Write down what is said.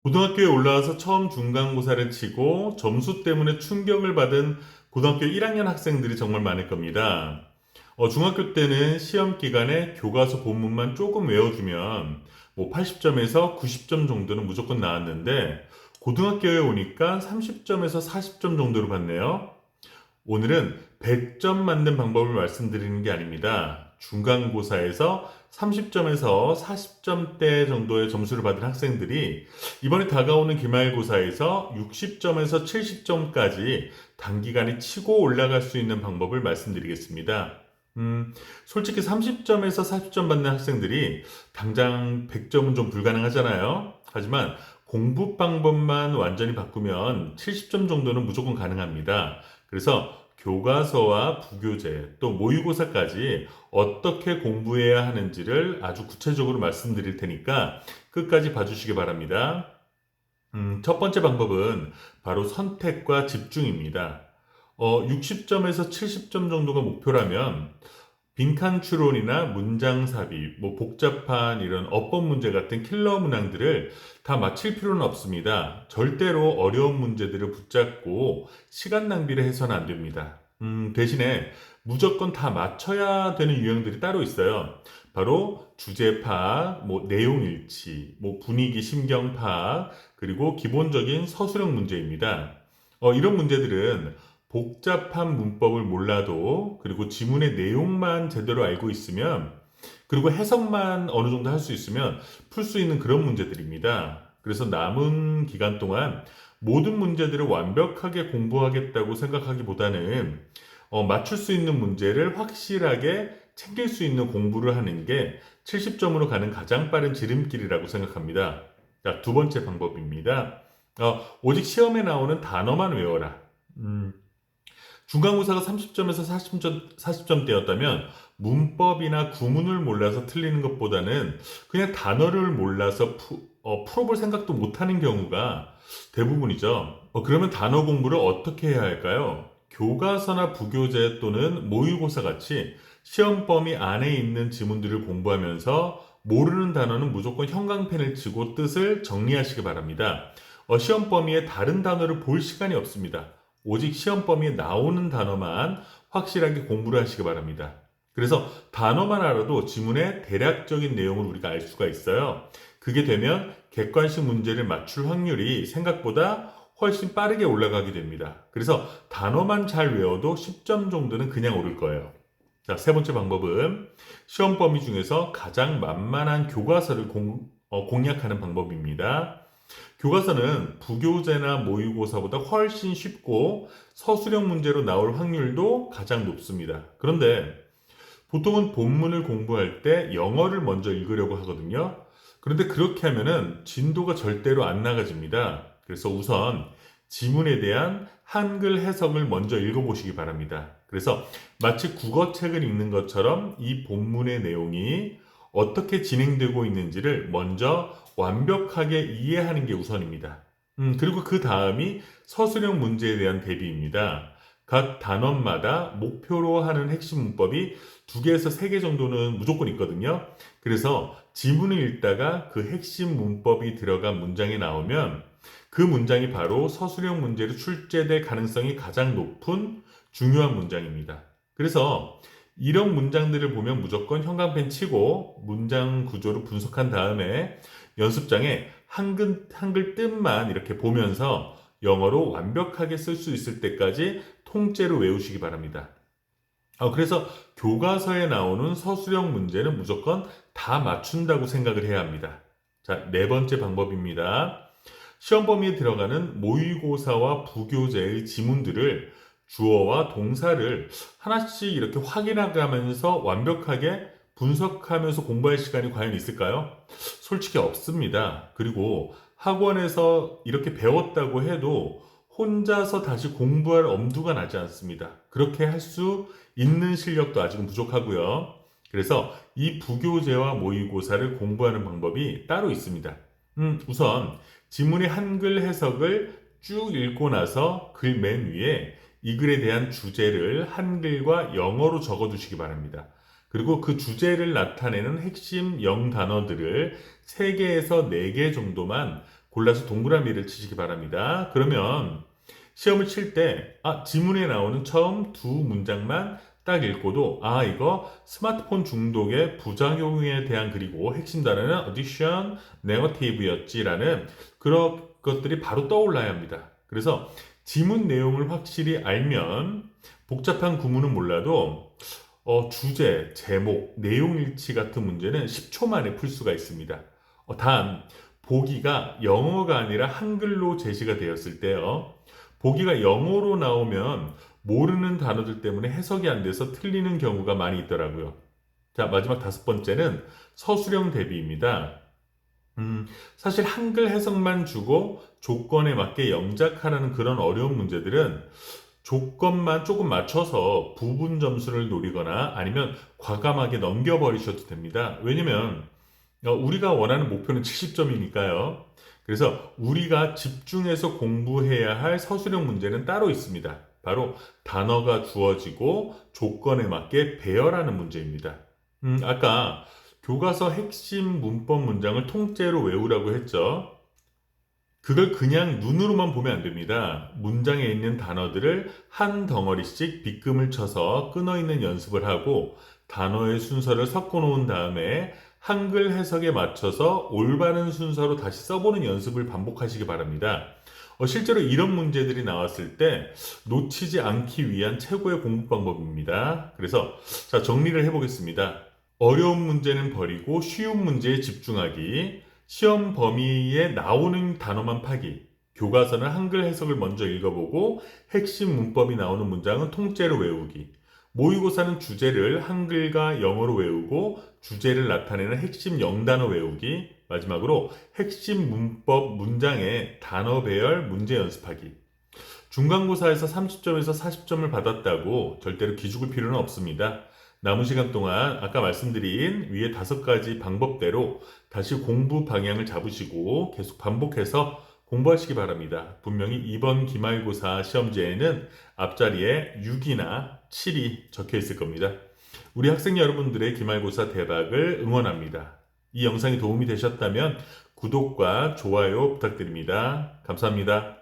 고등학교에 올라와서 처음 중간고사를 치고 점수 때문에 충격을 받은 고등학교 1학년 학생들이 정말 많을 겁니다. 중학교 때는 시험 기간에 교과서 본문만 조금 외워주면 80점에서 90점 정도는 무조건 나왔는데 고등학교에 오니까 30점에서 40점 정도로 받네요. 오늘은 100점 만든 방법을 말씀드리는 게 아닙니다. 중간고사에서 30점에서 40점대 정도의 점수를 받은 학생들이 이번에 다가오는 기말고사에서 60점에서 70점까지 단기간에 치고 올라갈 수 있는 방법을 말씀드리겠습니다. 솔직히 30점에서 40점 받는 학생들이 당장 100점은 좀 불가능하잖아요. 하지만 공부 방법만 완전히 바꾸면 70점 정도는 무조건 가능합니다. 그래서 교과서와 부교재 또 모의고사까지 어떻게 공부해야 하는지를 아주 구체적으로 말씀드릴 테니까 끝까지 봐주시기 바랍니다. 첫 번째 방법은 바로 선택과 집중입니다. 60점에서 70점 정도가 목표라면 빈칸 추론이나 문장 삽입, 복잡한 이런 어법 문제 같은 킬러 문항들을 다 맞힐 필요는 없습니다. 절대로 어려운 문제들을 붙잡고 시간 낭비를 해서는 안 됩니다. 대신에 무조건 다 맞춰야 되는 유형들이 따로 있어요. 바로 주제 파악, 내용 일치, 분위기 심경 파악, 그리고 기본적인 서술형 문제입니다. 이런 문제들은 복잡한 문법을 몰라도 그리고 지문의 내용만 제대로 알고 있으면 그리고 해석만 어느 정도 할 수 있으면 풀 수 있는 그런 문제들입니다. 그래서 남은 기간 동안 모든 문제들을 완벽하게 공부하겠다고 생각하기보다는 맞출 수 있는 문제를 확실하게 챙길 수 있는 공부를 하는 게 70점으로 가는 가장 빠른 지름길이라고 생각합니다. 자, 두 번째 방법입니다. 오직 시험에 나오는 단어만 외워라. 중간고사가 30점에서 40점대였다면 문법이나 구문을 몰라서 틀리는 것보다는 그냥 단어를 몰라서 풀어볼 생각도 못하는 경우가 대부분이죠. 그러면 단어 공부를 어떻게 해야 할까요? 교과서나 부교재 또는 모의고사 같이 시험 범위 안에 있는 지문들을 공부하면서 모르는 단어는 무조건 형광펜을 치고 뜻을 정리하시기 바랍니다. 시험 범위에 다른 단어를 볼 시간이 없습니다. 오직 시험 범위에 나오는 단어만 확실하게 공부를 하시기 바랍니다. 그래서 단어만 알아도 지문의 대략적인 내용을 우리가 알 수가 있어요. 그게 되면 객관식 문제를 맞출 확률이 생각보다 훨씬 빠르게 올라가게 됩니다. 그래서 단어만 잘 외워도 10점 정도는 그냥 오를 거예요. 자, 세 번째 방법은 시험 범위 중에서 가장 만만한 교과서를 공략하는 방법입니다. 교과서는 부교재나 모의고사보다 훨씬 쉽고 서술형 문제로 나올 확률도 가장 높습니다. 그런데 보통은 본문을 공부할 때 영어를 먼저 읽으려고 하거든요. 그런데 그렇게 하면은 진도가 절대로 안 나가집니다. 그래서 우선 지문에 대한 한글 해석을 먼저 읽어보시기 바랍니다. 그래서 마치 국어책을 읽는 것처럼 이 본문의 내용이 어떻게 진행되고 있는지를 먼저 완벽하게 이해하는 게 우선입니다. 그리고 그 다음이 서술형 문제에 대한 대비입니다. 각 단원마다 목표로 하는 핵심 문법이 2개에서 3개 정도는 무조건 있거든요. 그래서 지문을 읽다가 그 핵심 문법이 들어간 문장이 나오면 그 문장이 바로 서술형 문제로 출제될 가능성이 가장 높은 중요한 문장입니다. 그래서 이런 문장들을 보면 무조건 형광펜 치고 문장 구조를 분석한 다음에 연습장에 한글 뜻만 이렇게 보면서 영어로 완벽하게 쓸 수 있을 때까지 통째로 외우시기 바랍니다. 그래서 교과서에 나오는 서술형 문제는 무조건 다 맞춘다고 생각을 해야 합니다. 자, 네 번째 방법입니다. 시험 범위에 들어가는 모의고사와 부교재의 지문들을 주어와 동사를 하나씩 이렇게 확인해가면서 완벽하게 분석하면서 공부할 시간이 과연 있을까요? 솔직히 없습니다. 그리고 학원에서 이렇게 배웠다고 해도 혼자서 다시 공부할 엄두가 나지 않습니다. 그렇게 할 수 있는 실력도 아직은 부족하고요. 그래서 이 부교재와 모의고사를 공부하는 방법이 따로 있습니다. 우선 지문의 한글 해석을 쭉 읽고 나서 글 맨 위에 이 글에 대한 주제를 한글과 영어로 적어두시기 바랍니다. 그리고 그 주제를 나타내는 핵심 영단어들을 3개에서 4개 정도만 골라서 동그라미를 치시기 바랍니다. 그러면 시험을 칠 때, 지문에 나오는 처음 두 문장만 딱 읽고도, 이거 스마트폰 중독의 부작용에 대한 그리고 핵심 단어는 addiction, negative였지라는 그런 것들이 바로 떠올라야 합니다. 그래서 지문 내용을 확실히 알면 복잡한 구문은 몰라도 주제, 제목, 내용 일치 같은 문제는 10초 만에 풀 수가 있습니다. 단, 보기가 영어가 아니라 한글로 제시가 되었을 때요. 보기가 영어로 나오면 모르는 단어들 때문에 해석이 안 돼서 틀리는 경우가 많이 있더라고요. 자, 마지막 다섯 번째는 서술형 대비입니다. 사실 한글 해석만 주고 조건에 맞게 영작하라는 그런 어려운 문제들은 조건만 조금 맞춰서 부분 점수를 노리거나 아니면 과감하게 넘겨버리셔도 됩니다. 왜냐면 우리가 원하는 목표는 70점이니까요. 그래서 우리가 집중해서 공부해야 할 서술형 문제는 따로 있습니다. 바로 단어가 주어지고 조건에 맞게 배열하는 문제입니다. 아까 교과서 핵심 문법 문장을 통째로 외우라고 했죠. 그걸 그냥 눈으로만 보면 안 됩니다. 문장에 있는 단어들을 한 덩어리씩 빗금을 쳐서 끊어있는 연습을 하고 단어의 순서를 섞어 놓은 다음에 한글 해석에 맞춰서 올바른 순서로 다시 써보는 연습을 반복하시기 바랍니다. 실제로 이런 문제들이 나왔을 때 놓치지 않기 위한 최고의 공부 방법입니다. 그래서 자, 정리를 해보겠습니다. 어려운 문제는 버리고 쉬운 문제에 집중하기, 시험 범위에 나오는 단어만 파기, 교과서는 한글 해석을 먼저 읽어보고 핵심 문법이 나오는 문장은 통째로 외우기, 모의고사는 주제를 한글과 영어로 외우고 주제를 나타내는 핵심 영단어 외우기, 마지막으로 핵심 문법 문장의 단어 배열 문제 연습하기. 중간고사에서 30점에서 40점을 받았다고 절대로 기죽을 필요는 없습니다. 남은 시간 동안 아까 말씀드린 위에 5가지 방법대로 다시 공부 방향을 잡으시고 계속 반복해서 공부하시기 바랍니다. 분명히 이번 기말고사 시험지에는 앞자리에 6이나 7이 적혀 있을 겁니다. 우리 학생 여러분들의 기말고사 대박을 응원합니다. 이 영상이 도움이 되셨다면 구독과 좋아요 부탁드립니다. 감사합니다.